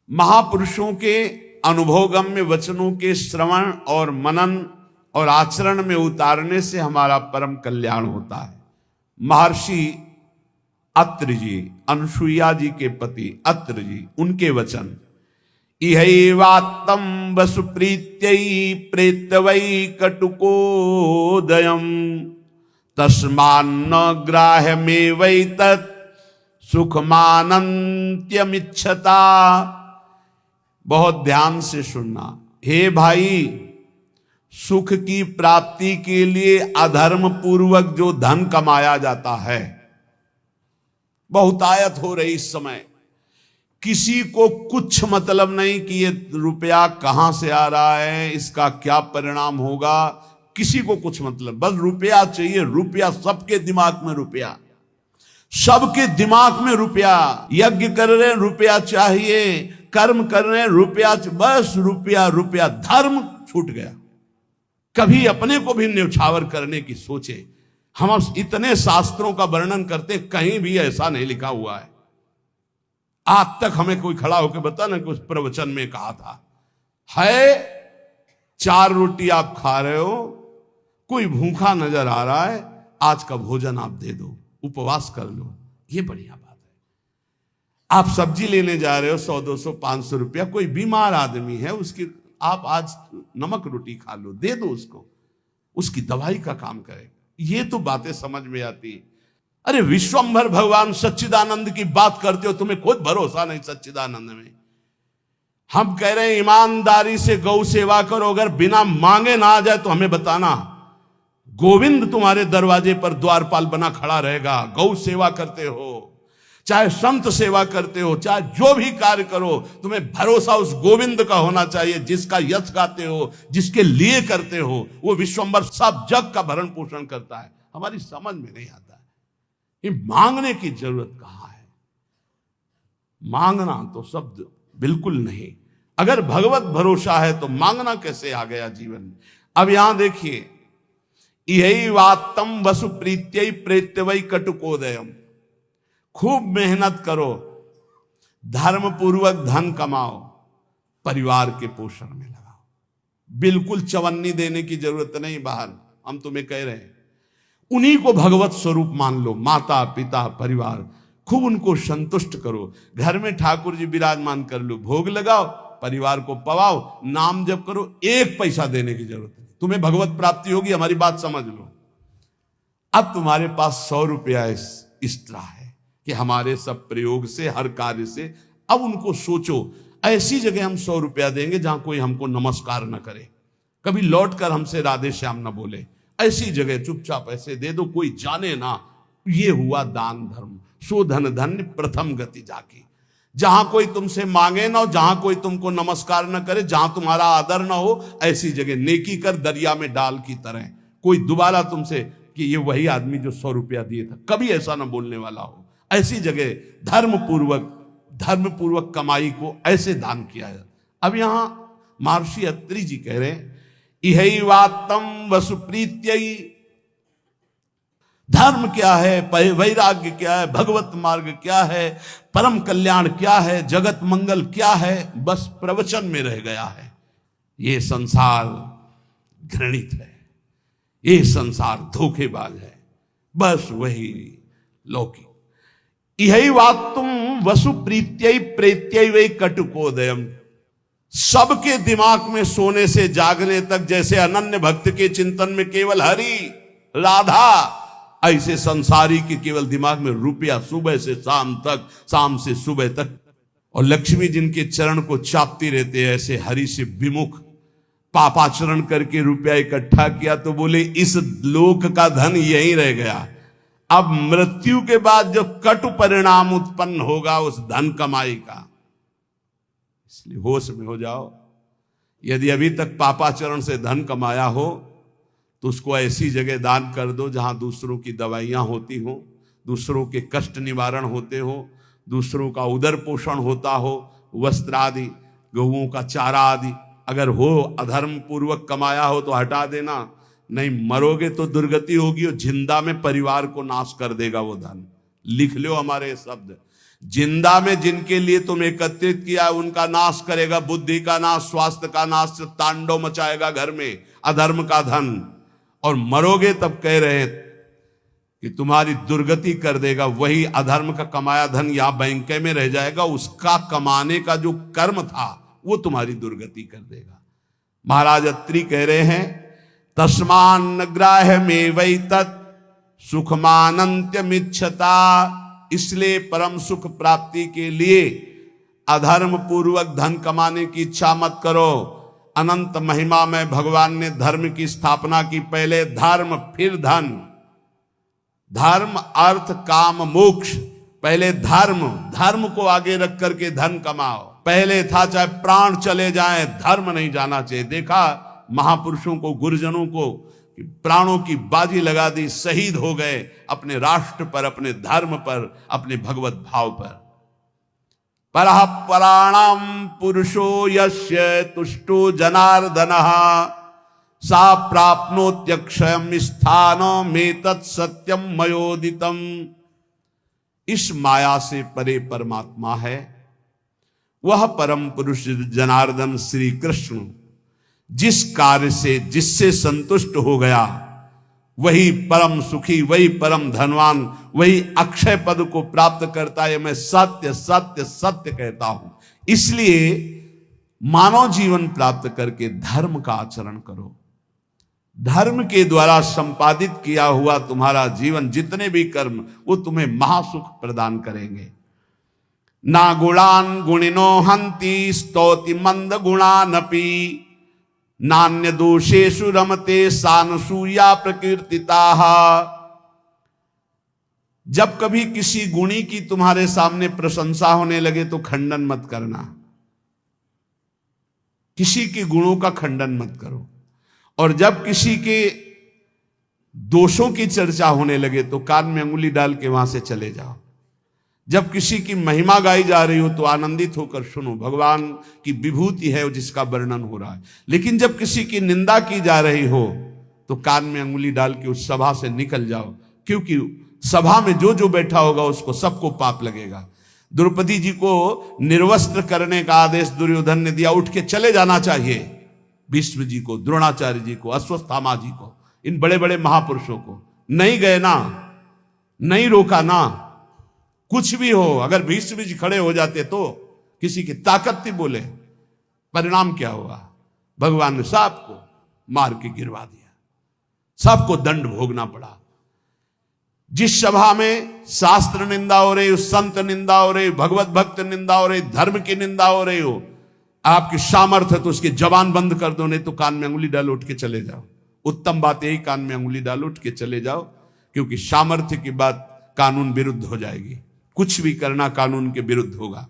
महापुरुषों के अनुभवगम्य वचनों के श्रवण और मनन और आचरण में उतारने से हमारा परम कल्याण होता है। महर्षि अत्रि जी, अनुसुईया जी के पति अत्रि जी, उनके वचन, इहैवात्तं वसुप्रीत्यै प्रेतवै कटुकोदयम् तस्मान्न ग्राह्यमेवैतत् सुखमानन्त्यमिच्छता। बहुत ध्यान से सुनना। हे भाई, सुख की प्राप्ति के लिए अधर्म पूर्वक जो धन कमाया जाता है, बहुतायत हो रही इस समय, किसी को कुछ मतलब नहीं कि ये रुपया कहां से आ रहा है, इसका क्या परिणाम होगा, किसी को कुछ मतलब, बस रुपया चाहिए। रुपया, सबके दिमाग में रुपया, सबके दिमाग में रुपया। यज्ञ कर रहे हैं रुपया चाहिए, कर्म कर रहे हैं रुपया, बस रुपया रुपया। धर्म छूट गया। कभी अपने को भी न्यौछावर करने की सोचे। हम इतने शास्त्रों का वर्णन करते, कहीं भी ऐसा नहीं लिखा हुआ है। आज तक हमें कोई खड़ा होकर बता ना कि उस प्रवचन में कहा था। है 4 रोटी आप खा रहे हो, कोई भूखा नजर आ रहा है, आज का भोजन आप दे दो, उपवास कर लो, ये बढ़िया बात है। आप सब्जी लेने जा रहे हो 100, 200, 500 रुपया, कोई बीमार आदमी है, उसकी आप आज नमक रोटी खा लो, दे दो उसको, उसकी दवाई का काम करेगा। ये तो बातें समझ में आती है। अरे विश्वंभर भगवान सच्चिदानंद की बात करते हो, तुम्हें खुद भरोसा नहीं सच्चिदानंद में। हम कह रहे हैं ईमानदारी से गौ सेवा करो, अगर बिना मांगे ना आ जाए तो हमें बताना। गोविंद तुम्हारे दरवाजे पर द्वारपाल बना खड़ा रहेगा। गौ सेवा करते हो, चाहे संत सेवा करते हो, चाहे जो भी कार्य करो, तुम्हें भरोसा उस गोविंद का होना चाहिए जिसका यश गाते हो, जिसके लिए करते हो। वो विश्वंभर सब जग का भरण पोषण करता है। हमारी समझ में नहीं आता है ये मांगने की जरूरत कहां है। मांगना तो शब्द बिल्कुल नहीं। अगर भगवत भरोसा है तो मांगना कैसे आ गया जीवन में। अब यहां देखिए, इहैवात्तं वसुप्रीत्यै प्रेत्यवै कटुकोदयम्। खूब मेहनत करो, धर्म पूर्वक धन कमाओ, परिवार के पोषण में लगाओ। बिल्कुल चवन्नी देने की जरूरत नहीं बाहर। हम तुम्हें कह रहे हैं उन्हीं को भगवत स्वरूप मान लो। माता पिता परिवार, खूब उनको संतुष्ट करो। घर में ठाकुर जी विराजमान कर लो, भोग लगाओ, परिवार को पवाओ, नाम जप करो। 1 पैसा देने की जरूरत नहीं, तुम्हें भगवत प्राप्ति होगी। हमारी बात समझ लो। अब तुम्हारे पास 100 रुपया एक्स्ट्रा है कि हमारे सब प्रयोग से, हर कार्य से, अब उनको सोचो ऐसी जगह हम 100 रुपया देंगे जहां कोई हमको नमस्कार न करे, कभी लौट कर हमसे राधे श्याम न बोले। ऐसी जगह चुपचाप ऐसे दे दो, कोई जाने ना। ये हुआ दान धर्म। सो धन धन्य प्रथम गति जाकी। जहां कोई तुमसे मांगे ना हो, जहां कोई तुमको नमस्कार न करे, जहां तुम्हारा आदर ना हो, ऐसी जगह नेकी कर दरिया में डाल की तरह। कोई दोबारा तुमसे कि ये वही आदमी जो 100 रुपया दिए था, कभी ऐसा ना बोलने वाला हो। ऐसी जगह धर्म पूर्वक कमाई को ऐसे दान किया जाए। अब यहां महर्षि अत्रि जी कह रहे हैं, इहैवात्तं वसुप्रीत्यै। धर्म क्या है, वैराग्य क्या है, भगवत मार्ग क्या है, परम कल्याण क्या है, जगत मंगल क्या है, बस प्रवचन में रह गया है। ये संसार घृणित है, ये संसार धोखेबाज है, बस वही लौकिक। इहैवात्तं वसुप्रीत्यै प्रेत्यै वै कटुकोदयम्। सबके दिमाग में सोने से जागने तक जैसे अनन्य भक्त के चिंतन में केवल हरि राधा, ऐसे संसारी के केवल दिमाग में रुपया, सुबह से शाम तक, शाम से सुबह तक। और लक्ष्मी जिनके चरण को चापती रहते हैं, ऐसे हरि से विमुख, पापाचरण करके रुपया इकट्ठा किया तो बोले इस लोक का धन यहीं रह गया। अब मृत्यु के बाद जो कटु परिणाम उत्पन्न होगा उस धन कमाई का, इसलिए होश में हो जाओ। यदि अभी तक पापाचरण से धन कमाया हो तो उसको ऐसी जगह दान कर दो जहां दूसरों की दवाइयां होती हो, दूसरों के कष्ट निवारण होते हो, दूसरों का उदर पोषण होता हो, वस्त्र आदि, गौओं का चारा आदि अगर हो, अधर्म पूर्वक कमाया हो तो हटा देना। नहीं मरोगे तो दुर्गति होगी और जिंदा में परिवार को नाश कर देगा वो धन। लिख लो हमारे शब्द। जिंदा में जिनके लिए तुम एकत्रित किया उनका नाश करेगा, बुद्धि का नाश, स्वास्थ्य का नाश, तांडव मचाएगा घर में अधर्म का धन। और मरोगे तब कह रहे कि तुम्हारी दुर्गति कर देगा, वही अधर्म का कमाया धन या बैंक में रह जाएगा, उसका कमाने का जो कर्म था वो तुम्हारी दुर्गति कर देगा। महाराज अत्रि कह रहे हैं तस्मान ग्राह्य में वै तत् सुखमानंत्यमिच्छता, इसलिए परम सुख प्राप्ति के लिए अधर्म पूर्वक धन कमाने की इच्छा मत करो। अनंत महिमा में भगवान ने धर्म की स्थापना की, पहले धर्म फिर धन, धर्म अर्थ काम मोक्ष, पहले धर्म को आगे रख करके धन कमाओ। पहले था चाहे प्राण चले जाएं धर्म नहीं जाना चाहिए। देखा महापुरुषों को, गुरुजनों को, प्राणों की बाजी लगा दी, शहीद हो गए अपने राष्ट्र पर, अपने धर्म पर, अपने भगवत भाव पर। परः पराणाम पुरुषो यस्य तुष्टो जनार्दनः सा प्राप्नोत्यक्षयम् स्थानमेतत् सत्यम मयोदितम्। इस माया से परे परमात्मा है, वह परम पुरुष जनार्दन श्री कृष्ण जिस कार्य से जिससे संतुष्ट हो गया वही परम सुखी, वही परम धनवान, वही अक्षय पद को प्राप्त करता है। मैं सत्य सत्य सत्य कहता हूं। इसलिए मानव जीवन प्राप्त करके धर्म का आचरण करो। धर्म के द्वारा संपादित किया हुआ तुम्हारा जीवन, जितने भी कर्म, वो तुम्हें महासुख प्रदान करेंगे। ना गुणान गुणिनो हंति स्तौति मंद गुणानपि नान्य दोषेषु रमते सानसूया प्रकीर्तिताः। जब कभी किसी गुणी की तुम्हारे सामने प्रशंसा होने लगे तो खंडन मत करना, किसी के गुणों का खंडन मत करो। और जब किसी के दोषों की चर्चा होने लगे तो कान में अंगुली डाल के वहां से चले जाओ। जब किसी की महिमा गाई जा रही हो तो आनंदित होकर सुनो, भगवान की विभूति है जिसका वर्णन हो रहा है। लेकिन जब किसी की निंदा की जा रही हो तो कान में अंगुली डाल के उस सभा से निकल जाओ, क्योंकि सभा में जो जो बैठा होगा उसको सबको पाप लगेगा। द्रौपदी जी को निर्वस्त्र करने का आदेश दुर्योधन ने दिया, उठ के चले जाना चाहिए। भीष्म जी को, द्रोणाचार्य जी को, अश्वत्थामा जी को, इन बड़े बड़े महापुरुषों को नहीं गए ना, नहीं रोका ना। कुछ भी हो, अगर भीष्म जी खड़े हो जाते तो किसी की ताकत थी बोले, परिणाम क्या हुआ? भगवान ने सबको मार के गिरवा दिया, सबको दंड भोगना पड़ा। जिस सभा में शास्त्र निंदा हो रही हो, संत निंदा हो रही, भगवत भक्त निंदा हो रही, धर्म की निंदा हो रही हो, आपकी सामर्थ्य तो उसकी जबान बंद कर दो, नहीं तो कान में अंगुली डाल उठ के चले जाओ। उत्तम बात यही, कान में अंगुली डाल उठ के चले जाओ, क्योंकि सामर्थ्य की बात कानून विरुद्ध हो जाएगी। कुछ भी करना कानून के विरुद्ध होगा।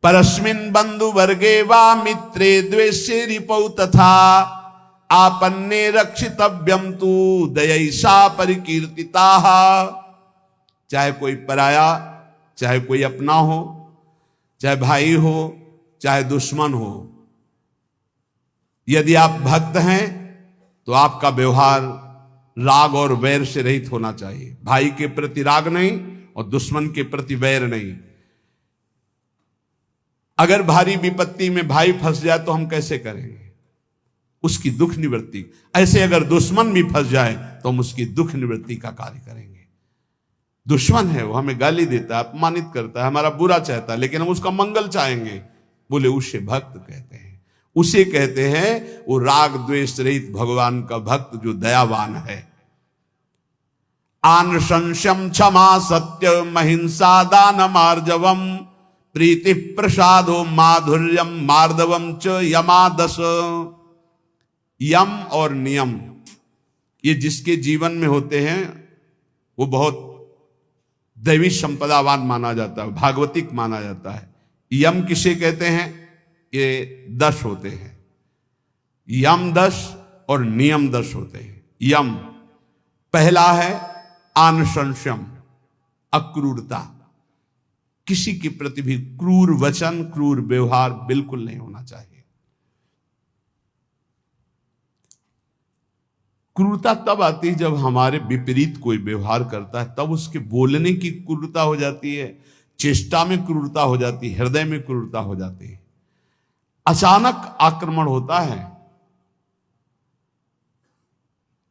परस्मिन बंधु वर्गे वा मित्रे द्वेषे रिपौ तथा आपन्ने रक्षितव्यम तु दयैषा परिकीर्तिताः। चाहे कोई पराया, चाहे कोई अपना हो, चाहे भाई हो, चाहे दुश्मन हो, यदि आप भक्त हैं तो आपका व्यवहार राग और वैर से रहित होना चाहिए। भाई के प्रति राग नहीं और दुश्मन के प्रति वैर नहीं। अगर भारी विपत्ति में भाई फंस जाए तो हम कैसे करेंगे? उसकी दुख निवृत्ति। ऐसे अगर दुश्मन भी फंस जाए तो हम उसकी दुख निवृत्ति का कार्य करेंगे। दुश्मन है, वो हमें गाली देता है, अपमानित करता है, हमारा बुरा चाहता है, लेकिन हम उसका मंगल चाहेंगे, बोले उसे भक्त कहते हैं। उसे कहते हैं वो राग द्वेष रहित भगवान का भक्त जो दयावान है। आन संशयम क्षमा सत्य महिंसा दान मार्जवम प्रीति प्रसादो माधुर्यम मार्दवम च यमादस। यम और नियम, ये जिसके जीवन में होते हैं वो बहुत दैवी संपदावान माना जाता है, भागवतिक माना जाता है। यम किसे कहते हैं? ये 10 होते हैं, यम 10 और नियम 10 होते हैं। यम पहला है आनुशंस्यम, अक्रूरता, किसी के प्रति भी क्रूर वचन, क्रूर व्यवहार बिल्कुल नहीं होना चाहिए। क्रूरता तब आती है जब हमारे विपरीत कोई व्यवहार करता है, तब उसके बोलने की क्रूरता हो जाती है, चेष्टा में क्रूरता हो जाती है, हृदय में क्रूरता हो जाती है। अचानक आक्रमण होता है।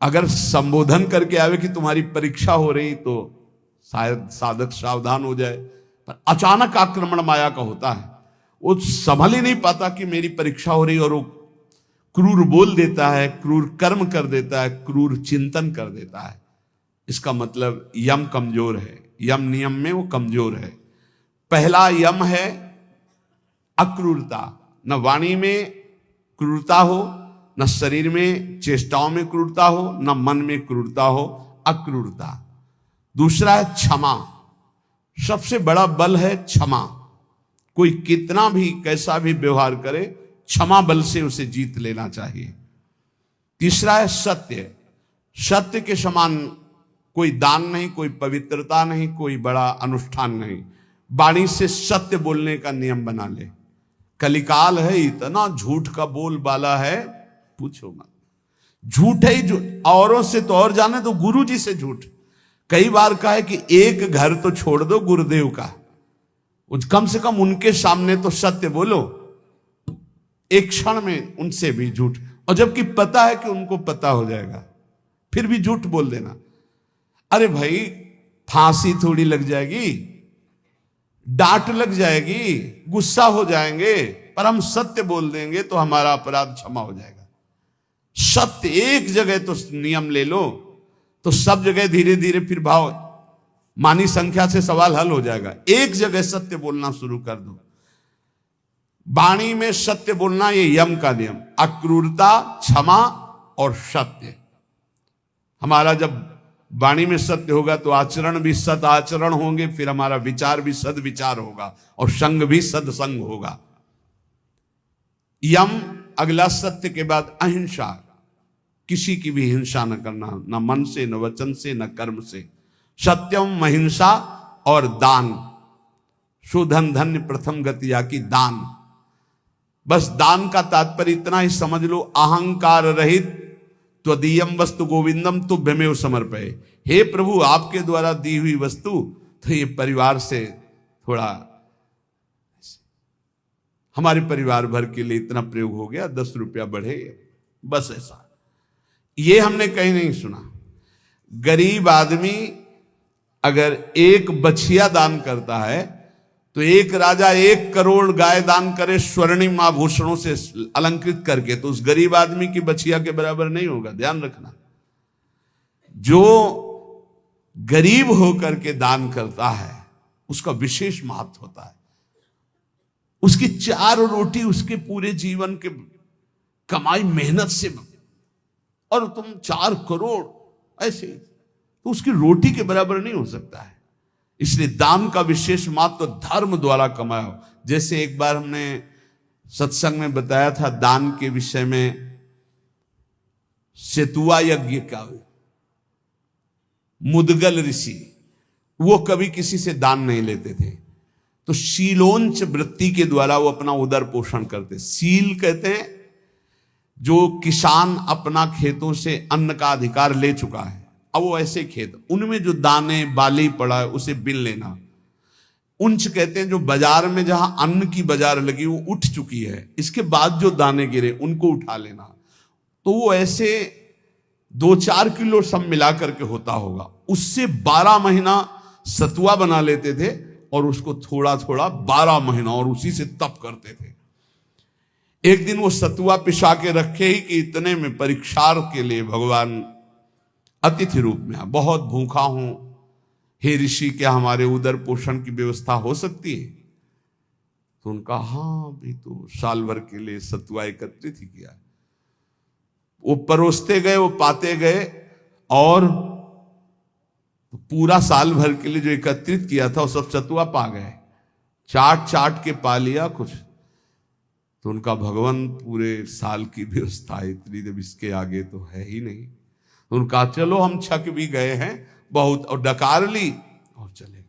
अगर संबोधन करके आवे कि तुम्हारी परीक्षा हो रही तो शायद साधक सावधान हो जाए, पर अचानक आक्रमण माया का होता है। वो संभल ही नहीं पाता कि मेरी परीक्षा हो रही, और वो क्रूर बोल देता है, क्रूर कर्म कर देता है, क्रूर चिंतन कर देता है। इसका मतलब यम कमजोर है, यम नियम में वो कमजोर है। पहला यम है अक्रूरता। न वाणी में क्रूरता हो, न शरीर में चेष्टाओं में क्रूरता हो, न मन में क्रूरता हो, अक्रूरता। दूसरा है क्षमा। सबसे बड़ा बल है क्षमा। कोई कितना भी कैसा भी व्यवहार करे, क्षमा बल से उसे जीत लेना चाहिए। तीसरा है सत्य। सत्य के समान कोई दान नहीं, कोई पवित्रता नहीं, कोई बड़ा अनुष्ठान नहीं। वाणी से सत्य बोलने का नियम बना ले। कलिकाल है, इतना झूठ का बोल बाला है, पूछो मत। झूठ है जो औरों से तो और जाने, तो गुरु जी से झूठ। कई बार कहा है कि एक घर तो छोड़ दो गुरुदेव का, कम से कम उनके सामने तो सत्य बोलो। एक क्षण में उनसे भी झूठ, और जबकि पता है कि उनको पता हो जाएगा, फिर भी झूठ बोल देना। अरे भाई, फांसी थोड़ी लग जाएगी, डांट लग जाएगी, गुस्सा हो जाएंगे, पर हम सत्य बोल देंगे तो हमारा अपराध क्षमा हो जाएगा। सत्य एक जगह तो नियम ले लो, तो सब जगह धीरे धीरे फिर भाव मानी संख्या से सवाल हल हो जाएगा। एक जगह सत्य बोलना शुरू कर दो। वाणी में सत्य बोलना, ये यम का नियम। अक्रूरता, क्षमा और सत्य। हमारा जब वाणी में सत्य होगा तो आचरण भी सत आचरण होंगे, फिर हमारा विचार भी सद विचार होगा, और संग भी सदसंग होगा। यम अगला सत्य के बाद अहिंसा। किसी की भी हिंसा न करना, न मन से, न वचन से, न कर्म से। सत्यम, अहिंसा और दान। सुधन धन्य प्रथम गति की दान। बस दान का तात्पर्य इतना ही समझ लो, अहंकार रहित त्वदीयम वस्तु गोविंदम तुभ्यमेव समर्पये। हे प्रभु, आपके द्वारा दी हुई वस्तु, तो ये परिवार से थोड़ा, हमारे परिवार भर के लिए इतना प्रयोग हो गया, 10 रुपया बढ़े, बस ऐसा। ये हमने कहीं नहीं सुना। गरीब आदमी अगर एक बछिया दान करता है, तो एक राजा 1 करोड़ गाय दान करे स्वर्णिम आभूषणों से अलंकृत करके, तो उस गरीब आदमी की बछिया के बराबर नहीं होगा। ध्यान रखना, जो गरीब होकर के दान करता है उसका विशेष महत्व होता है। उसकी 4 रोटी उसके पूरे जीवन के कमाई मेहनत से, और तुम 4 करोड़ ऐसे, तो उसकी रोटी के बराबर नहीं हो सकता है। इसलिए दान का विशेष महत्व धर्म द्वारा कमाया हो। जैसे एक बार हमने सत्संग में बताया था दान के विषय में, सेतुआ यज्ञ का मुदगल ऋषि, वो कभी किसी से दान नहीं लेते थे, तो शीलोंच वृत्ति के द्वारा वो अपना उदर पोषण करते। सील कहते हैं जो किसान अपना खेतों से अन्न का अधिकार ले चुका है, अब वो ऐसे खेत, उनमें जो दाने बाली पड़ा है उसे बिन लेना। उंच कहते हैं जो बाजार में जहां अन्न की बाजार लगी वो उठ चुकी है, इसके बाद जो दाने गिरे उनको उठा लेना। तो वो ऐसे 2-4 किलो सब मिला करके होता होगा। उससे 12 महीना सतुआ बना लेते थे, और उसको थोड़ा थोड़ा 12 महीना, और उसी से तप करते थे। एक दिन वो सतुआ पिसा के रखे ही कि इतने में परीक्षार्थ के लिए भगवान अतिथि रूप में आ, बहुत भूखा हूं, हे ऋषि, क्या हमारे उदर पोषण की व्यवस्था हो सकती है? तो उनका हाँ, भी तो साल भर के लिए सतुआ एकत्रित ही किया। वो परोसते गए, वो पाते गए, और पूरा साल भर के लिए जो एकत्रित किया था वो सब सतुआ पा गए। चाट चाट के पा लिया कुछ, तो उनका भगवान पूरे साल की व्यवस्था इतनी, जब इसके आगे तो है ही नहीं। तो उनका चलो हम छक भी गए हैं बहुत, और डकार ली और चले।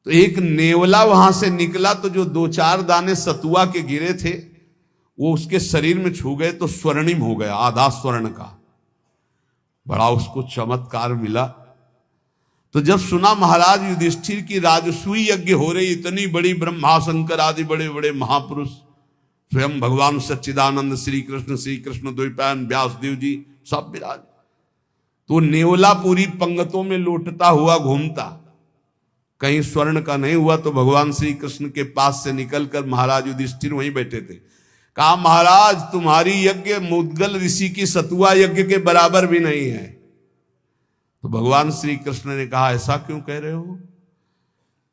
तो एक नेवला वहां से निकला, तो जो 2-4 दाने सतुआ के गिरे थे वो उसके शरीर में छू गए तो स्वर्णिम हो गया, आधा स्वर्ण का। बड़ा उसको चमत्कार मिला। तो जब सुना महाराज युधिष्ठिर की राजसूय यज्ञ हो रही, इतनी बड़ी ब्रह्मा शंकर आदि बड़े बड़े महापुरुष, स्वयं भगवान सच्चिदानंद श्री कृष्ण द्वैपायन व्यासदेव जी सब विराज, तो नेवला पूरी पंगतों में लौटता हुआ घूमता, कहीं स्वर्ण का नहीं हुआ तो भगवान श्री कृष्ण के पास से निकलकर महाराज युधिष्ठिर वहीं बैठे थे। कहा महाराज तुम्हारी यज्ञ मुद्गल ऋषि की सतुआ यज्ञ के बराबर भी नहीं है। तो भगवान श्री कृष्ण ने कहा ऐसा क्यों कह रहे हो?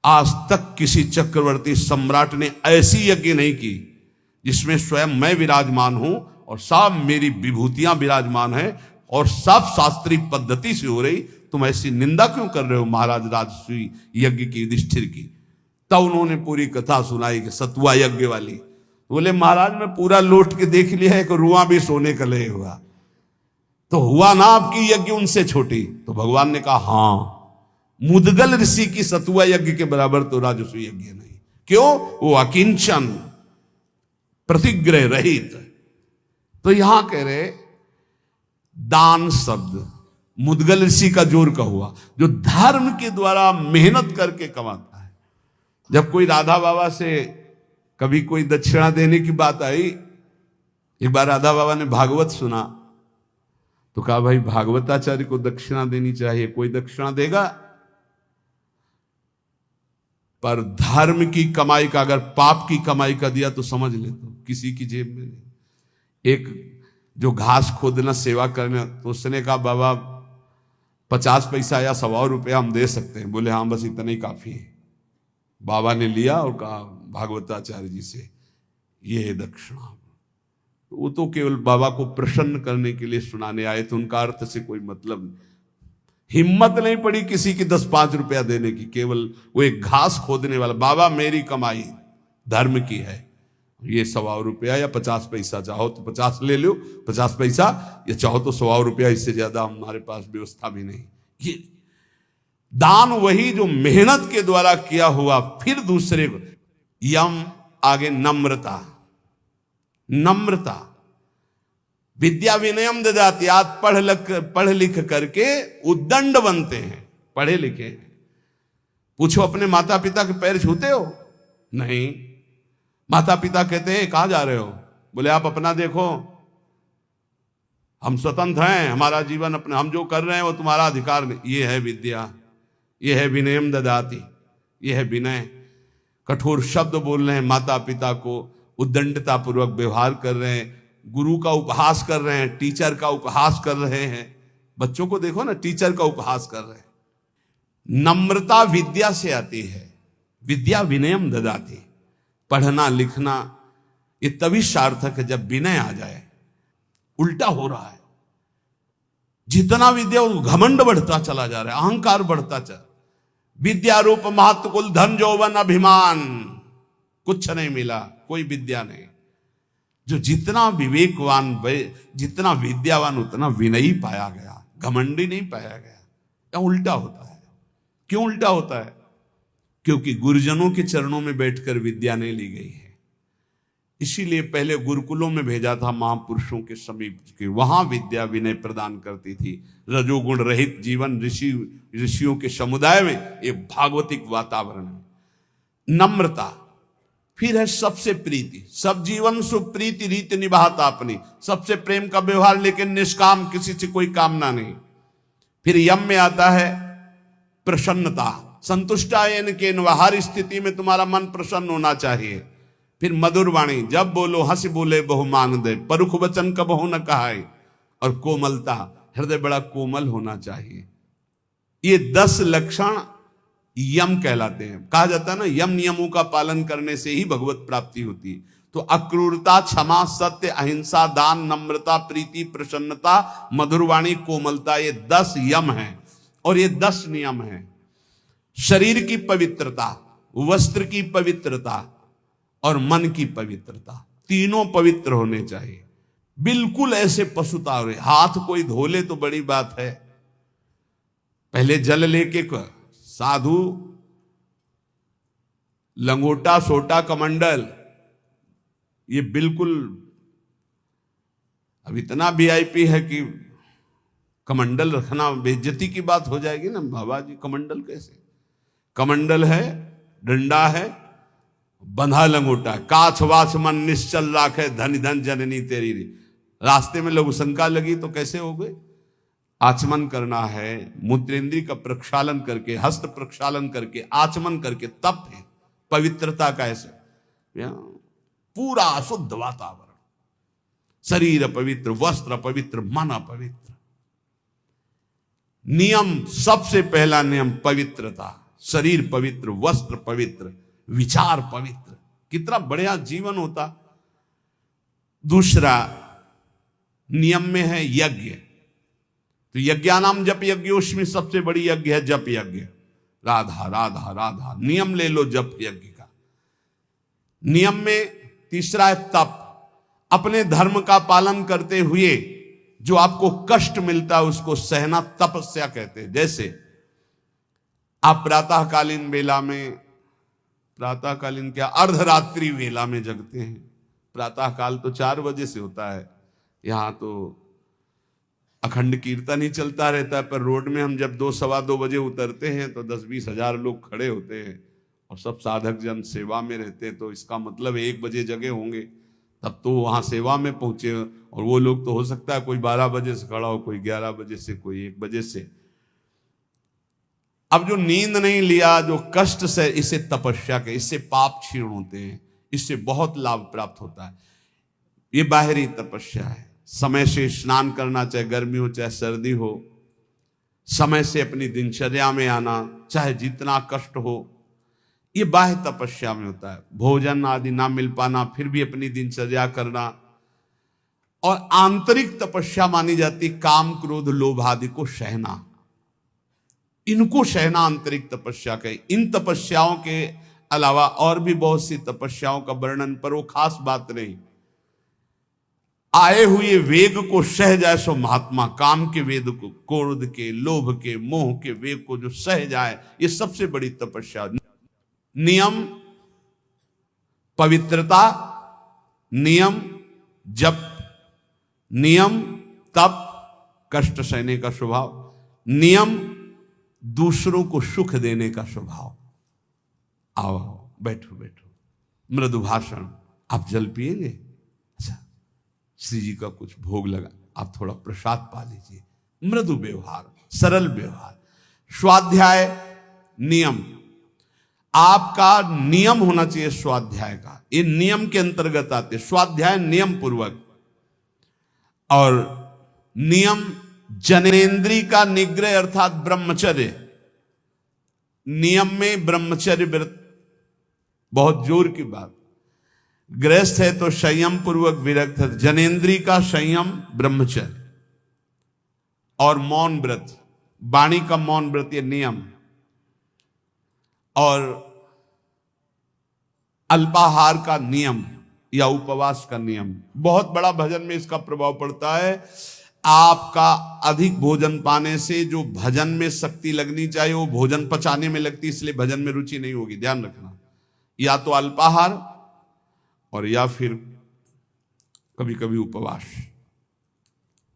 आज तक किसी चक्रवर्ती सम्राट ने ऐसी यज्ञ नहीं की जिसमें स्वयं मैं विराजमान हूं और सब मेरी विभूतियां विराजमान है और सब शास्त्रीय पद्धति से हो रही, तुम ऐसी निंदा क्यों कर रहे हो महाराज राजसूय यज्ञ की युधिष्ठिर की? तब उन्होंने पूरी कथा सुनाई कि सतुआ यज्ञ वाली। बोले महाराज मैं पूरा लौट के देख लिया है कि रुआ भी सोने का लय हुआ, तो हुआ ना आपकी यज्ञ उनसे छोटी? तो भगवान ने कहा हां, मुद्गल ऋषि की सतुआ यज्ञ के बराबर तो राजसूय यज्ञ नहीं। क्यों? वो अकिंचन, प्रतिग्रह रहित। तो यहां कह रहे दान शब्द मुद्गल ऋषि का जोर का हुआ, जो धर्म के द्वारा मेहनत करके कमाता है। जब कोई राधा बाबा से कभी कोई दक्षिणा देने की बात आई, एक बार राधा बाबा ने भागवत सुना तो कहा भाई भागवताचार्य को दक्षिणा देनी चाहिए, कोई दक्षिणा देगा? पर धर्म की कमाई का, अगर पाप की कमाई का दिया तो समझ ले तो किसी की जेब में नहीं। एक जो घास खोदना सेवा करना, तो उसने कहा बाबा 50 पैसा या 100 रुपया हम दे सकते हैं। बोले हाँ बस इतना ही काफी है। बाबा ने लिया और कहा भागवताचार्य जी से ये है दक्षिणा। वो तो केवल बाबा को प्रसन्न करने के लिए सुनाने आए थे, उनका अर्थ से कोई मतलब नहीं। हिम्मत नहीं पड़ी किसी की 10-5 रुपया देने की, केवल वो एक घास खोदने वाला, बाबा मेरी कमाई धर्म की है, ये 100 रुपया या 50 पैसा, चाहो तो 50 ले लो 50 पैसा, या चाहो तो 100 रुपया, इससे ज्यादा हमारे पास व्यवस्था भी नहीं। ये दान वही जो मेहनत के द्वारा किया हुआ। फिर दूसरे यम आगे नम्रता, नम्रता विद्या विनयम ददाति। आज पढ़ लिख करके उद्दंड बनते हैं, पढ़े लिखे हैं। पूछो अपने माता पिता के पैर छूते हो? नहीं। माता पिता कहते हैं कहां जा रहे हो? बोले आप अपना देखो, हम स्वतंत्र हैं, हमारा जीवन अपना, हम जो कर रहे हैं वो तुम्हारा अधिकार नहीं। ये है विद्या, ये है विनयम ददाति, ये है विनय। कठोर शब्द बोल रहे हैं, माता पिता को उद्दंडता पूर्वक व्यवहार कर रहे हैं, गुरु का उपहास कर रहे हैं, टीचर का उपहास कर रहे हैं। बच्चों को देखो ना, टीचर का उपहास कर रहे हैं। नम्रता विद्या से आती है, विद्या विनयम ददाति। पढ़ना लिखना ये तभी सार्थक है जब विनय आ जाए। उल्टा हो रहा है, जितना विद्या घमंड बढ़ता चला जा रहा है, अहंकार बढ़ता चला। विद्या रूप महत्व कुल धन यौवन अभिमान, कुछ नहीं मिला, कोई विद्या नहीं। जो जितना विवेकवान, जितना विद्यावान उतना विनयी पाया गया, घमंडी नहीं पाया गया। या उल्टा होता है। क्यों उल्टा होता है? क्योंकि गुरुजनों के चरणों में बैठकर विद्या नहीं ली गई है। इसीलिए पहले गुरुकुलों में भेजा था महापुरुषों के समीप के, वहां विद्या विनय प्रदान करती थी। रजोगुण रहित जीवन, ऋषियों के समुदाय में एक भागवतिक वातावरण है। नम्रता। फिर है सबसे प्रीति, सब जीवन सुप्रीति रीति निभाता अपनी, सबसे प्रेम का व्यवहार, लेकिन निष्काम, किसी से कोई कामना नहीं। फिर यम में आता है प्रसन्नता, संतुष्टायन के, हर स्थिति में तुम्हारा मन प्रसन्न होना चाहिए। फिर मधुर वाणी, जब बोलो हंस बोले बहु मान दे, परुख वचन कबहु न कहाए। और कोमलता, हृदय बड़ा कोमल होना चाहिए। ये 10 लक्षण यम कहलाते हैं। कहा जाता है ना, यम नियमों का पालन करने से ही भगवत प्राप्ति होती है। तो अक्रूरता, क्षमा, सत्य, अहिंसा, दान, नम्रता, प्रीति, प्रसन्नता, मधुरवाणी, कोमलता, ये 10 यम हैं और ये 10 नियम हैं। शरीर की पवित्रता, वस्त्र की पवित्रता और मन की पवित्रता, तीनों पवित्र होने चाहिए। बिल्कुल ऐसे पशुता हो रहे, हाथ कोई धो ले तो बड़ी बात है। पहले जल लेके साधु लंगोटा सोटा कमंडल, ये बिल्कुल अब इतना वीआईपी है कि कमंडल रखना बेइज्जती की बात हो जाएगी ना। बाबा जी कमंडल कैसे? कमंडल है, डंडा है, बंधा लंगोटा, काछ वाछ मन निश्चल राखे, धन धन जननी तेरी रे। रास्ते में लघु शंका लगी तो कैसे हो गए? आचमन करना है, मूत्रेंद्री का प्रक्षालन करके, हस्त प्रक्षालन करके, आचमन करके, तप है, पवित्रता का ऐसे पूरा शुद्ध वातावरण, शरीर पवित्र, वस्त्र पवित्र, मन पवित्र। नियम, सबसे पहला नियम पवित्रता, शरीर पवित्र, वस्त्र पवित्र, विचार पवित्र, कितना बढ़िया जीवन होता। दूसरा नियम में है यज्ञ। तो यज्ञानाम जप यज्ञोष्मी, सबसे बड़ी यज्ञ है जप यज्ञ। राधा राधा राधा, नियम ले लो जप यज्ञ का। नियम में तीसरा है तप। अपने धर्म का पालन करते हुए जो आपको कष्ट मिलता है उसको सहना तपस्या कहते हैं। जैसे आप प्रातःकालीन वेला में, प्रातःकालीन क्या, अर्धरात्रि वेला में जगते हैं। प्रातःकाल तो 4 बजे से होता है, यहां तो अखंड कीर्तन ही चलता रहता है, पर रोड में हम जब 2 सवा 2 बजे उतरते हैं तो 10-20 हजार लोग खड़े होते हैं और सब साधक जन सेवा में रहते हैं। तो इसका मतलब 1 बजे जगे होंगे, तब तो वहां सेवा में पहुंचे। और वो लोग तो हो सकता है कोई 12 बजे से खड़ा हो, कोई 11 बजे से, कोई 1 बजे से। अब जो नींद नहीं लिया, जो कष्ट से, इसे तपस्या के, इससे पाप क्षीण होते हैं, इससे बहुत लाभ प्राप्त होता है। ये बाहरी तपस्या है। समय से स्नान करना, चाहे गर्मी हो चाहे सर्दी हो, समय से अपनी दिनचर्या में आना, चाहे जितना कष्ट हो, ये बाह्य तपस्या में होता है। भोजन आदि ना मिल पाना, फिर भी अपनी दिनचर्या करना। और आंतरिक तपस्या मानी जाती काम क्रोध लोभ आदि को सहना, इनको सहना आंतरिक तपस्या कहे। इन तपस्याओं के अलावा और भी बहुत सी तपस्याओं का वर्णन, पर वो खास बात नहीं। आए हुए वेग को सह जाए सो महात्मा, काम के वेग को, क्रोध के, लोभ के, मोह के वेग को जो सह जाए, ये सबसे बड़ी तपस्या। नियम पवित्रता, नियम जप, नियम तप, कष्ट सहने का स्वभाव, नियम दूसरों को सुख देने का स्वभाव। आओ बैठो बैठो, मृदु भाषण। आप जल पिएंगे? अच्छा, श्री जी का कुछ भोग लगा, आप थोड़ा प्रसाद पा लीजिए। मृदु व्यवहार, सरल व्यवहार। स्वाध्याय नियम, आपका नियम होना चाहिए स्वाध्याय का। ये नियम के अंतर्गत आते, स्वाध्याय नियम पूर्वक। और नियम जनेन्द्री का निग्रह अर्थात ब्रह्मचर्य। नियम में ब्रह्मचर्य व्रत बहुत जोर की बात। गृहस्थ है तो संयम पूर्वक विरक्त है, जनेन्द्री का संयम ब्रह्मचर्य। और मौन व्रत, वाणी का मौन व्रत, ये नियम। और अल्पाहार का नियम या उपवास का नियम, बहुत बड़ा भजन में इसका प्रभाव पड़ता है। आपका अधिक भोजन पाने से जो भजन में शक्ति लगनी चाहिए वो भोजन पचाने में लगती, इसलिए भजन में रुचि नहीं होगी, ध्यान रखना। या तो अल्पाहार और या फिर कभी कभी उपवास,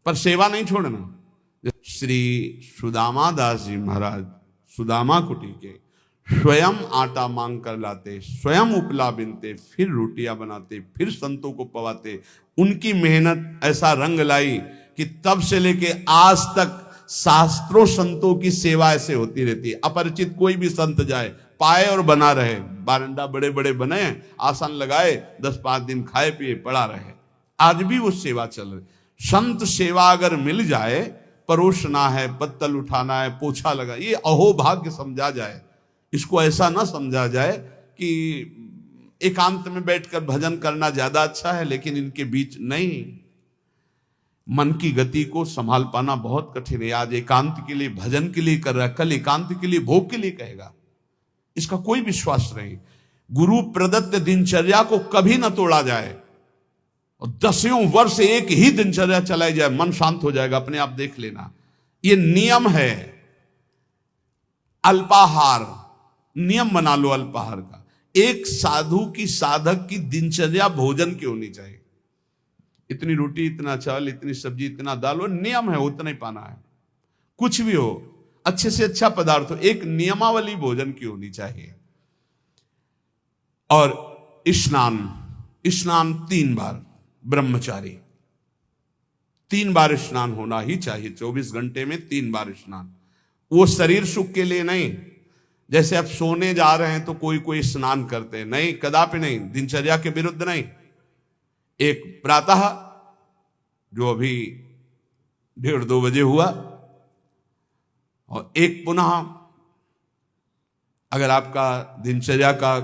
पर सेवा नहीं छोड़ना। श्री सुदामा दास जी महाराज सुदामा कुटी के स्वयं आटा मांग कर लाते, स्वयं उपला बिनते, फिर रोटियां बनाते, फिर संतों को पवाते। उनकी मेहनत ऐसा रंग लाई कि तब से लेके आज तक शास्त्रों संतों की सेवा ऐसे होती रहती है। अपरिचित कोई भी संत जाए, पाए और बना रहे। बारंडा बड़े बड़े बने, आसन लगाए, 10-5 दिन खाए पिए पड़ा रहे। आज भी वो सेवा चल रही। संत सेवा अगर मिल जाए, परोसना है, पत्तल उठाना है, पोछा लगा, ये अहोभाग्य समझा जाए। इसको ऐसा ना समझा जाए कि एकांत में बैठकर भजन करना ज्यादा अच्छा है, लेकिन इनके बीच नहीं। मन की गति को संभाल पाना बहुत कठिन है। आज एकांत के लिए भजन के लिए कर रहा है, कल एकांत के लिए भोग के लिए कहेगा, इसका कोई विश्वास नहीं। गुरु प्रदत्त दिनचर्या को कभी ना तोड़ा जाए। और 10 वर्ष एक ही दिनचर्या चलाई जाए, मन शांत हो जाएगा, अपने आप देख लेना। ये नियम है। अल्पाहार नियम बना लो अल्पाहार का। एक साधु की, साधक की दिनचर्या भोजन की होनी चाहिए। इतनी रोटी, इतना चावल, इतनी सब्जी, इतना दाल, वो नियम है, उतना ही पाना है। कुछ भी हो, अच्छे से अच्छा पदार्थ हो, एक नियमावली भोजन की होनी चाहिए। और स्नान 3 बार, ब्रह्मचारी 3 बार स्नान होना ही चाहिए, 24 घंटे में 3 बार स्नान। वो शरीर सुख के लिए नहीं, जैसे आप सोने जा रहे हैं तो कोई कोई स्नान करते हैं, नहीं, कदापि नहीं, दिनचर्या के विरुद्ध नहीं। एक प्रातः जो अभी 1:30-2 बजे हुआ, और एक पुनः अगर आपका दिनचर्या का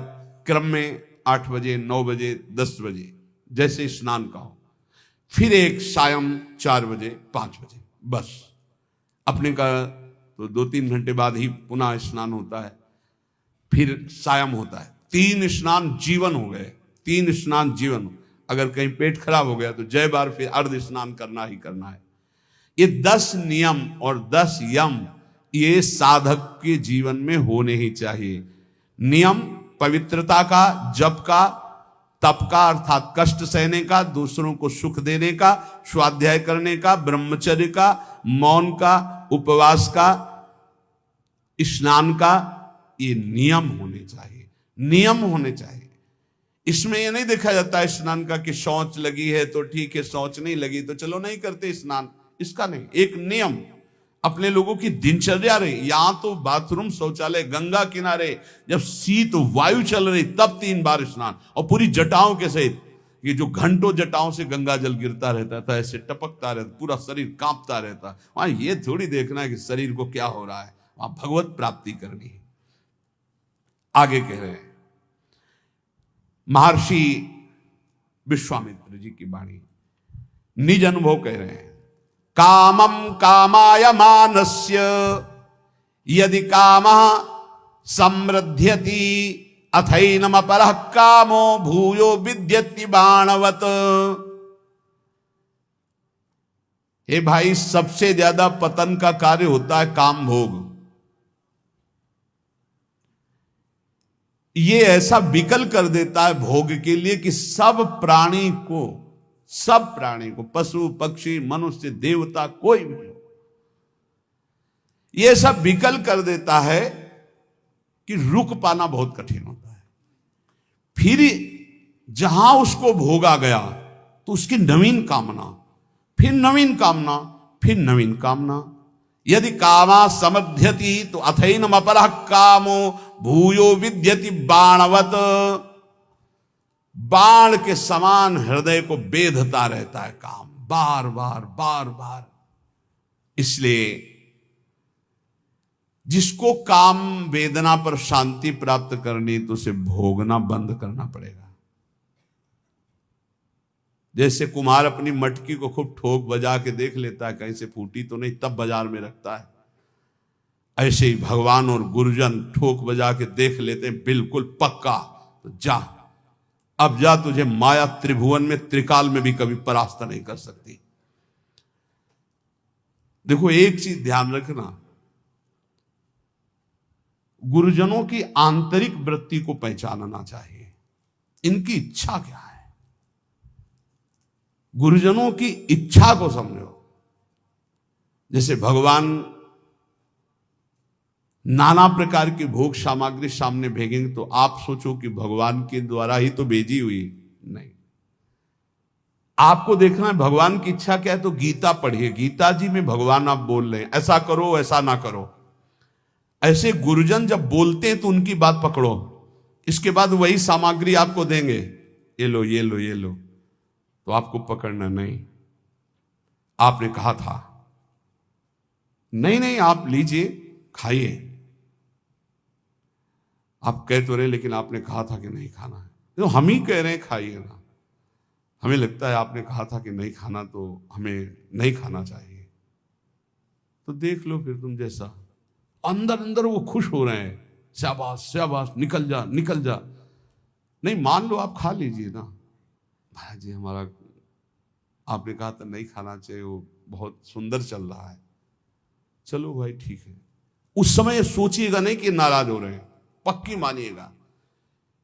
क्रम में 8 बजे, 9 बजे, 10 बजे जैसे स्नान का हो, फिर एक सायं 4 बजे, 5 बजे, बस। अपने का तो 2-3 घंटे बाद ही पुनः स्नान होता है, फिर सायं होता है। 3 स्नान जीवन हो गए, 3 स्नान जीवन। अगर कहीं पेट खराब हो गया तो जय बार फिर अर्ध स्नान करना ही करना है। ये 10 नियम और 10 यम ये साधक के जीवन में होने ही चाहिए। नियम पवित्रता का, जप का, तप का अर्थात कष्ट सहने का, दूसरों को सुख देने का, स्वाध्याय करने का, ब्रह्मचर्य का, मौन का, उपवास का, स्नान का, ये नियम होने चाहिए, नियम होने चाहिए। इसमें ये नहीं देखा जाता है स्नान का कि शौच लगी है तो ठीक है, शौच नहीं लगी तो चलो नहीं करते स्नान, इसका नहीं। एक नियम अपने लोगों की दिनचर्या रही। यहां तो बाथरूम, शौचालय, गंगा किनारे जब शीत वायु चल रही तब 3 बार स्नान, और पूरी जटाओं के सहित। ये जो घंटों जटाओं से गंगा जल गिरता रहता था, ऐसे टपकता रहता, पूरा शरीर कांपता रहता। वहां ये थोड़ी देखना है कि शरीर को क्या हो रहा है, वहां भगवत प्राप्ति करनी है। आगे कह रहे हैं महर्षि विश्वामित्र जी की वाणी, निज अनुभव कह रहे हैं। कामम कामाय मानस्य यदि कामः समृद्ध्यति अथैनम अपरः कामो भूयो विद्यति बाणवत। हे भाई, सबसे ज्यादा पतन का कार्य होता है काम भोग। ये ऐसा विकल कर देता है भोग के लिए कि सब प्राणी को, पशु पक्षी मनुष्य देवता कोई भी हो, ये सब विकल कर देता है कि रुक पाना बहुत कठिन होता है। फिर जहां उसको भोगा गया तो उसकी नवीन कामना, फिर नवीन कामना, फिर नवीन कामना। यदि कामा समध्यति तो अथैनम अपरः कामो भूयो विद्यति बाणवत। बाण के समान हृदय को बेधता रहता है काम, बार बार बार बार। इसलिए जिसको काम वेदना पर शांति प्राप्त करनी तो उसे भोगना बंद करना पड़ेगा। जैसे कुम्हार अपनी मटकी को खूब ठोक बजा के देख लेता है कहीं से फूटी तो नहीं, तब बाजार में रखता है, ऐसे ही भगवान और गुरुजन ठोक बजा के देख लेते हैं बिल्कुल पक्का, तो जा, अब जा, तुझे माया त्रिभुवन में त्रिकाल में भी कभी परास्त नहीं कर सकती। देखो एक चीज ध्यान रखना, गुरुजनों की आंतरिक वृत्ति को पहचानना चाहिए, इनकी इच्छा क्या है, गुरुजनों की इच्छा को समझो। जैसे भगवान नाना प्रकार की भोग सामग्री सामने भेजेंगे तो आप सोचो कि भगवान के द्वारा ही तो भेजी हुई, नहीं। आपको देखना है भगवान की इच्छा क्या है, तो गीता पढ़िए, गीता जी में भगवान आप बोल रहे हैं ऐसा करो ऐसा ना करो। ऐसे गुरुजन जब बोलते हैं तो उनकी बात पकड़ो, इसके बाद वही सामग्री आपको देंगे, ये लो ये लो ये लो, तो आपको पकड़ना नहीं। आपने कहा था, नहीं नहीं आप लीजिए खाइए, आप कह तो रहे लेकिन आपने कहा था कि नहीं खाना है, तो हम ही कह रहे हैं खाइए ना। हमें लगता है आपने कहा था कि नहीं खाना तो हमें नहीं खाना चाहिए, तो देख लो फिर तुम जैसा। अंदर अंदर वो खुश हो रहे हैं, शाबाश शाबाश, निकल जा निकल जा। नहीं, मान लो आप खा लीजिए ना, महाराज जी हमारा आपने कहा था नहीं खाना चाहिए, वो बहुत सुंदर चल रहा है, चलो भाई ठीक है। उस समय सोचिएगा नहीं कि नाराज हो रहे हैं, पक्की मानिएगा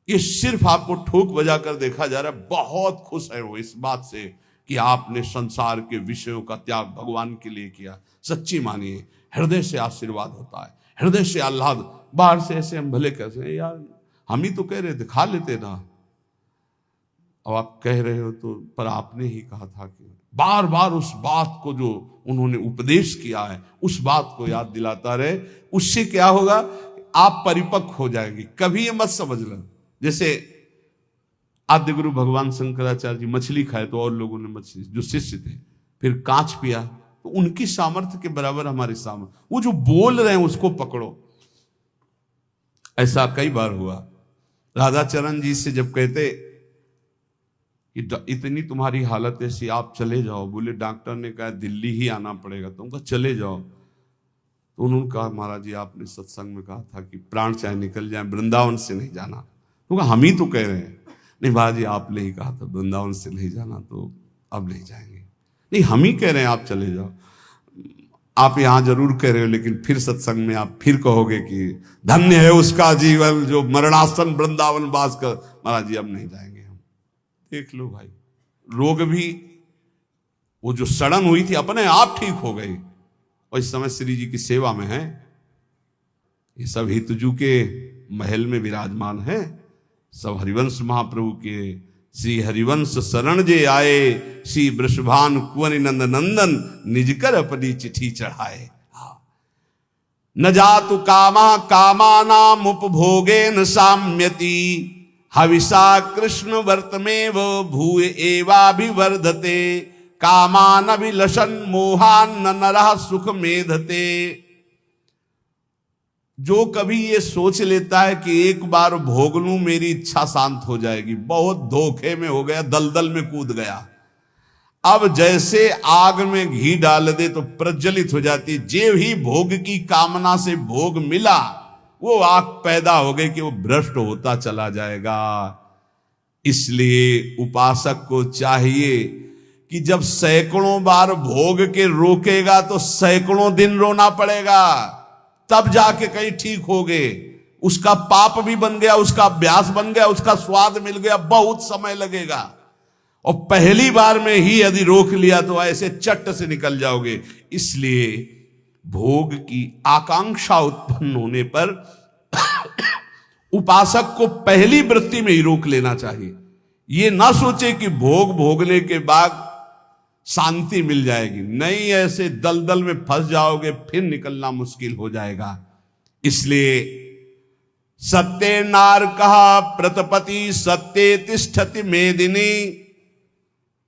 ये सिर्फ आपको ठोक बजा कर देखा जा रहा है। बहुत खुश है वो इस बात से कि आपने संसार के विषयों का त्याग भगवान के लिए किया। सच्ची मानिए, हृदय से आशीर्वाद होता है, हृदय से आह्लाद। बाहर से ऐसे हम भले कैसे हैं यार, हम ही तो कह रहे थे खा लेते ना, अब आप कह रहे हो तो, पर आपने ही कहा था कि बार बार उस बात को जो उन्होंने उपदेश किया है उस बात को याद दिलाता रहे। उससे क्या होगा, आप परिपक्व हो जाएंगे। कभी ये मत समझ लो जैसे आद्य गुरु भगवान शंकराचार्य जी मछली खाए तो और लोगों ने मछली, जो शिष्य थे, फिर कांच पिया, तो उनकी सामर्थ्य के बराबर हमारी सामर्थ्य। वो जो बोल रहे हैं उसको पकड़ो। ऐसा कई बार हुआ। राधाचरण जी से जब कहते कि इतनी तुम्हारी हालत ऐसी, आप चले जाओ, बोले डॉक्टर ने कहा दिल्ली ही आना पड़ेगा, तुम कहा चले जाओ। तो उन्होंने कहा महाराज जी आपने सत्संग में कहा था कि प्राण चाहे निकल जाए वृंदावन से नहीं जाना। तो कहा हम ही तो कह रहे हैं। नहीं महाराज जी आपने ही कहा था वृंदावन से नहीं जाना, तो अब नहीं जाएंगे। नहीं हम ही कह रहे हैं आप चले जाओ। आप यहाँ जरूर कह रहे हो, लेकिन फिर सत्संग में आप फिर कहोगे कि धन्य है उसका जीवन जो मरणासन वृंदावन वास कर। महाराज जी अब नहीं जाएंगे हम। देख लो भाई, रोग भी वो जो सड़न हुई थी अपने आप ठीक हो गई, और इस समय श्री जी की सेवा में है। ये सब हितजू के महल में विराजमान है। सब हरिवंश महाप्रभु के श्री हरिवंश शरण जे आए, श्री वृषभान कुंवर नंद नंदन निज कर अपनी चिट्ठी चढ़ाए। न जातु कामा कामानाम उपभोगे न साम्यति, हविषा कृष्ण वर्तमेव भूय एवाभिवर्धते, कामान अभिलषन् मोहान न नरः सुख मेधते। जो कभी ये सोच लेता है कि एक बार भोग लूं मेरी इच्छा शांत हो जाएगी, बहुत धोखे में हो गया, दलदल में कूद गया। अब जैसे आग में घी डाल दे तो प्रज्वलित हो जाती। जे ही भोग की कामना से भोग मिला, वो आग पैदा हो गई कि वो भ्रष्ट होता चला जाएगा। इसलिए उपासक को चाहिए कि जब सैकड़ों बार भोग के रोकेगा तो सैकड़ों दिन रोना पड़ेगा, तब जाके कहीं ठीक हो गए। उसका पाप भी बन गया, उसका अभ्यास बन गया, उसका स्वाद मिल गया, बहुत समय लगेगा। और पहली बार में ही यदि रोक लिया तो ऐसे चट से निकल जाओगे। इसलिए भोग की आकांक्षा उत्पन्न होने पर उपासक को पहली वृत्ति में ही रोक लेना चाहिए। ये ना सोचे कि भोग भोगने के बाद शांति मिल जाएगी, नहीं, ऐसे दलदल में फंस जाओगे, फिर निकलना मुश्किल हो जाएगा। इसलिए सत्य नार कहा प्रतपति सत्य तिष्ठति मेदिनी।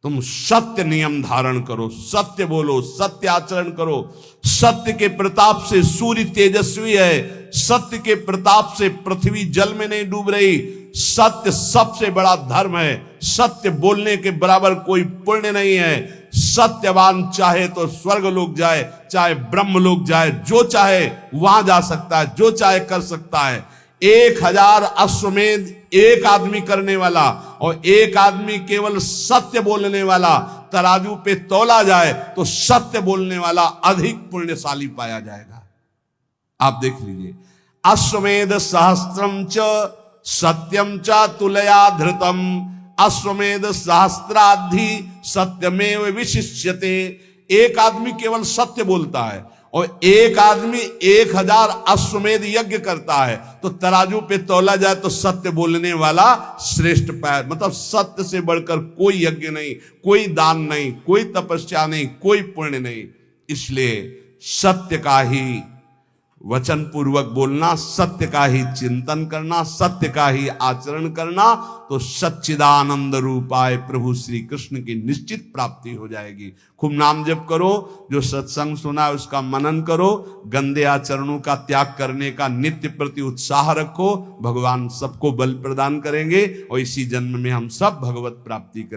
तुम सत्य नियम धारण करो, सत्य बोलो, सत्य आचरण करो। सत्य के प्रताप से सूर्य तेजस्वी है, सत्य के प्रताप से पृथ्वी जल में नहीं डूब रही। सत्य सबसे बड़ा धर्म है, सत्य बोलने के बराबर कोई पुण्य नहीं है। सत्यवान चाहे तो स्वर्ग लोक जाए, चाहे ब्रह्म लोक जाए, जो चाहे वहां जा सकता है, जो चाहे कर सकता है। 1000 अश्वमेध एक आदमी करने वाला और एक आदमी केवल सत्य बोलने वाला तराजू पे तोला जाए तो सत्य बोलने वाला अधिक पुण्यशाली पाया जाएगा। आप देख लीजिए, अश्वमेध सहस्त्रम च सत्यम च तुलया धृतम, अश्वमेध सहस्त्राधि सत्यमेव विशिष्यते। एक आदमी केवल सत्य बोलता है और एक आदमी 1000 अश्वमेध यज्ञ करता है, तो तराजू पे तौला जाए तो सत्य बोलने वाला श्रेष्ठ पाया। मतलब सत्य से बढ़कर कोई यज्ञ नहीं, कोई दान नहीं, कोई तपस्या नहीं, कोई पुण्य नहीं। इसलिए सत्य का ही वचन पूर्वक बोलना, सत्य का ही चिंतन करना, सत्य का ही आचरण करना, तो सच्चिदानंद रूपाय प्रभु श्री कृष्ण की निश्चित प्राप्ति हो जाएगी। खूब नाम जप करो, जो सत्संग सुना है उसका मनन करो, गंदे आचरणों का त्याग करने का नित्य प्रति उत्साह रखो। भगवान सबको बल प्रदान करेंगे और इसी जन्म में हम सब भगवत प्राप्ति करेंगे।